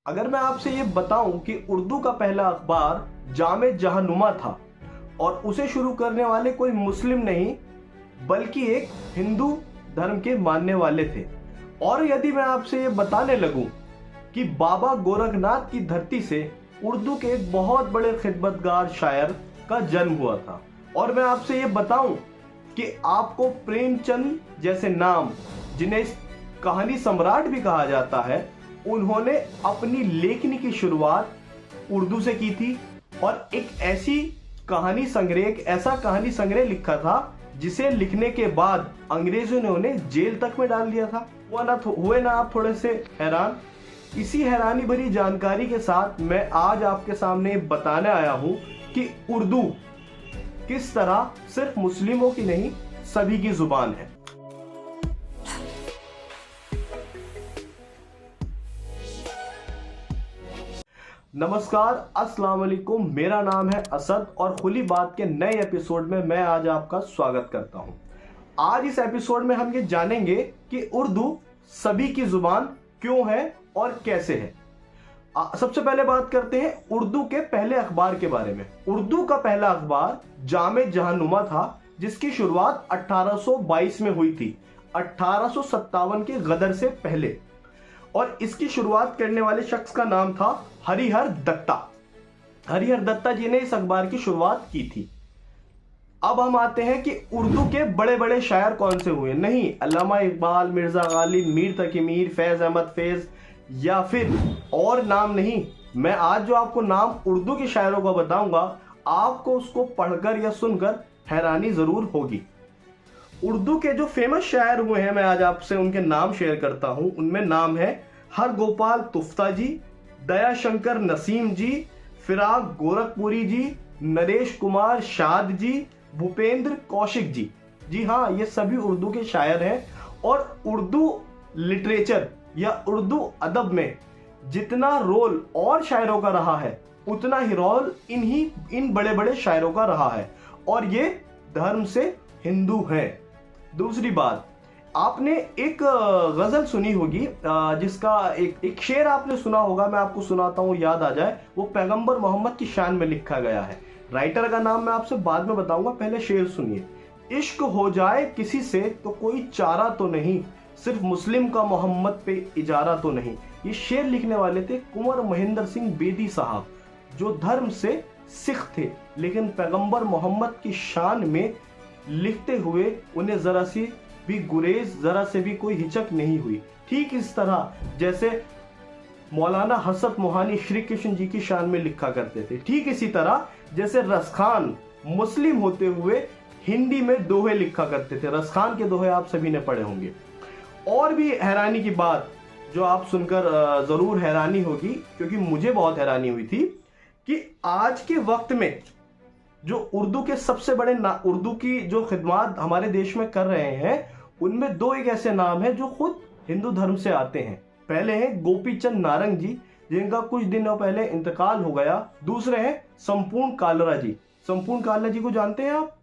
अगर मैं आपसे ये बताऊं कि उर्दू का पहला अखबार जामे जहानुमा था और उसे शुरू करने वाले कोई मुस्लिम नहीं बल्कि एक हिंदू धर्म के मानने वाले थे, और यदि मैं आपसे ये बताने लगूं कि बाबा गोरखनाथ की धरती से उर्दू के एक बहुत बड़े खिदमतगार शायर का जन्म हुआ था, और मैं आपसे ये बताऊं कि आपको प्रेमचंद जैसे नाम, जिन्हें कहानी सम्राट भी कहा जाता है, उन्होंने अपनी लेखनी की शुरुआत उर्दू से की थी और एक ऐसा कहानी संग्रह लिखा था जिसे लिखने के बाद अंग्रेजों ने उन्हें जेल तक में डाल दिया था। हुए ना आप थोड़े से हैरान? इसी हैरानी भरी जानकारी के साथ मैं आज आपके सामने बताने आया हूं कि उर्दू किस तरह सिर्फ मुस्लिमों की नहीं, सभी की जुबान है। नमस्कार, अस्सलाम वालेकुम। मेरा नाम है असद और खुली बात के नए एपिसोड में मैं आज आपका स्वागत करता हूं। आज इस एपिसोड में हम ये जानेंगे कि उर्दू सभी की जुबान क्यों है और कैसे है। सबसे पहले बात करते हैं उर्दू के पहले अखबार के बारे में। उर्दू का पहला अखबार जामे जहानुमा था, जिसकी शुरुआत 1822 में हुई थी, 1857 के गदर से पहले, और इसकी शुरुआत करने वाले शख्स का नाम था हरिहर दत्ता। हरिहर दत्ता जी ने इस अखबार की शुरुआत की थी। अब हम आते हैं कि उर्दू के बड़े बड़े शायर कौन से हुए। नहीं, अल्लामा इकबाल, मिर्जा गालिब, मीर तकी मीर, फैज अहमद फैज या फिर और नाम नहीं। मैं आज जो आपको नाम उर्दू के शायरों का बताऊंगा, आपको उसको पढ़कर या सुनकर हैरानी जरूर होगी। उर्दू के जो फेमस शायर हुए हैं, मैं आज आपसे उनके नाम शेयर करता हूं। उनमें नाम है हरगोपाल तुफ्ता जी, दयाशंकर नसीम जी, फिराक गोरखपुरी जी, नरेश कुमार शाद जी, भूपेंद्र कौशिक जी। जी हाँ, ये सभी उर्दू के शायर हैं। और उर्दू लिटरेचर या उर्दू अदब में जितना रोल और शायरों का रहा है, उतना ही रोल इन बड़े बड़े शायरों का रहा है, और ये धर्म से हिंदू हैं। दूसरी बात, आपने एक गजल सुनी होगी, जिसका एक शेर आपने सुना होगा, मैं आपको सुनाता हूँ, याद आ जाए। वो पैगंबर मोहम्मद की शान में लिखा गया है। राइटर का नाम मैं आपसे बाद में बताऊंगा, पहले शेर सुनिए। इश्क हो जाए किसी से तो कोई चारा तो नहीं, सिर्फ मुस्लिम का मोहम्मद पे इजारा तो नहीं। ये शेर लिखने वाले थे कुंवर महेंद्र सिंह बेदी साहब, जो धर्म से सिख थे, लेकिन पैगंबर मोहम्मद की शान में लिखते हुए उन्हें जरा सी भी गुरेज, जरा से भी कोई हिचक नहीं हुई। ठीक इस तरह जैसे मौलाना हसरत मोहानी श्री कृष्ण जी की शान में लिखा करते थे, ठीक इसी तरह जैसे रसखान मुस्लिम होते हुए हिंदी में दोहे लिखा करते थे। रसखान के दोहे आप सभी ने पढ़े होंगे। और भी हैरानी की बात जो आप सुनकर जरूर हैरानी होगी, क्योंकि मुझे बहुत हैरानी हुई थी, कि आज के वक्त में जो उर्दू के सबसे बड़े उर्दू की जो खिदमत हमारे देश में कर रहे हैं, उनमें दो एक ऐसे नाम हैं जो खुद हिंदू धर्म से आते हैं। पहले हैं गोपीचंद नारंग जी, जिनका कुछ दिनों पहले इंतकाल हो गया। दूसरे हैं संपूर्ण कालरा जी। संपूर्ण कालरा जी को जानते हैं आप?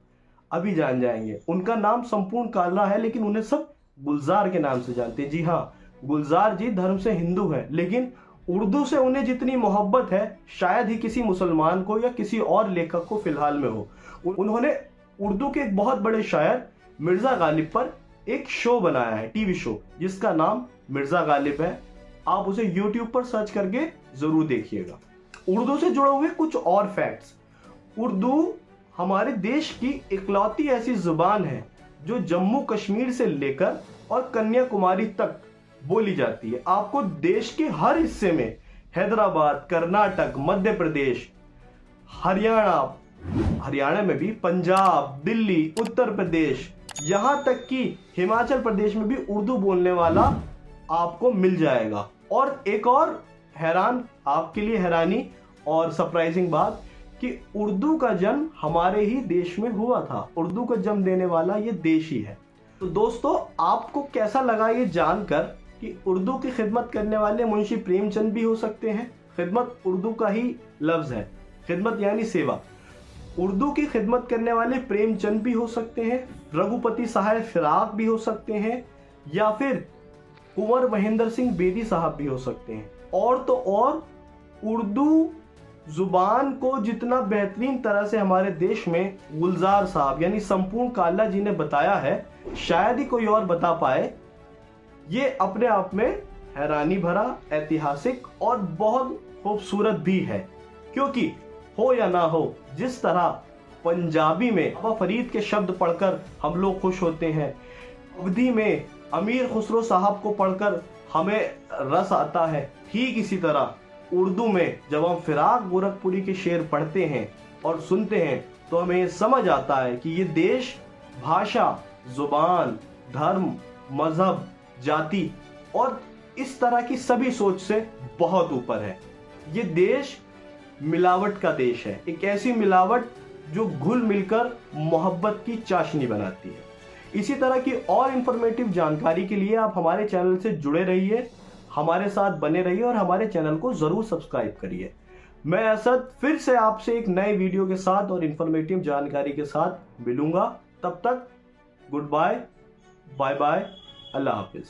अभी जान जाएंगे। उनका नाम संपूर्ण कालरा है, लेकिन उन्हें सब गुलजार के नाम से जानते हैं। जी हाँ, गुलजार जी धर्म से हिंदू हैं, लेकिन उर्दू से उन्हें जितनी मोहब्बत है शायद ही किसी मुसलमान को या किसी और लेखक को फिलहाल में हो। उन्होंने उर्दू के एक बहुत बड़े शायर मिर्जा गालिब पर एक शो बनाया है, टीवी शो, जिसका नाम मिर्जा गालिब है। आप उसे YouTube पर सर्च करके जरूर देखिएगा। उर्दू से जुड़े हुए कुछ और फैक्ट्स। उर्दू हमारे देश की इकलौती ऐसी जुबान है जो जम्मू कश्मीर से लेकर और कन्याकुमारी तक बोली जाती है। आपको देश के हर हिस्से में, हैदराबाद, कर्नाटक, मध्य प्रदेश, हरियाणा में भी, पंजाब, दिल्ली, उत्तर प्रदेश, यहां तक कि हिमाचल प्रदेश में भी उर्दू बोलने वाला आपको मिल जाएगा। और एक और आपके लिए हैरानी और सरप्राइजिंग बात, कि उर्दू का जन्म हमारे ही देश में हुआ था। उर्दू का जन्म देने वाला ये देश ही है। तो दोस्तों, आपको कैसा लगा ये जानकर कि उर्दू की खिदमत करने वाले मुंशी प्रेमचंद भी हो सकते हैं? खिदमत उर्दू का ही लफ्ज है, खिदमत यानी सेवा। उर्दू की खिदमत करने वाले प्रेमचंद भी हो सकते हैं, रघुपति साहब फिराक भी हो सकते हैं, या फिर कुंवर महेंद्र सिंह बेदी साहब भी हो सकते हैं। और तो और उर्दू जुबान को जितना बेहतरीन तरह से हमारे देश में गुलजार साहब यानी संपूर्ण काला जी ने बताया है, शायद ही कोई और बता पाए। ये अपने आप में हैरानी भरा, ऐतिहासिक और बहुत खूबसूरत भी है, क्योंकि हो या ना हो, जिस तरह पंजाबी में बाबा फरीद के शब्द पढ़कर हम लोग खुश होते हैं, अवधी में अमीर खुसरो साहब को पढ़कर हमें रस आता है, ठीक इसी तरह उर्दू में जब हम फिराक गोरखपुरी के शेर पढ़ते हैं और सुनते हैं तो हमें ये समझ आता है कि ये देश भाषा, जुबान, धर्म, मजहब, जाति और इस तरह की सभी सोच से बहुत ऊपर है। ये देश मिलावट का देश है, एक ऐसी मिलावट जो घुल मिलकर मोहब्बत की चाशनी बनाती है। इसी तरह की और इंफॉर्मेटिव जानकारी के लिए आप हमारे चैनल से जुड़े रहिए, हमारे साथ बने रहिए और हमारे चैनल को जरूर सब्सक्राइब करिए। मैं असद फिर से आपसे एक नए वीडियो के साथ और इंफॉर्मेटिव जानकारी के साथ मिलूंगा। तब तक गुड बाय, बाय बाय, अल्लाह हाफिज।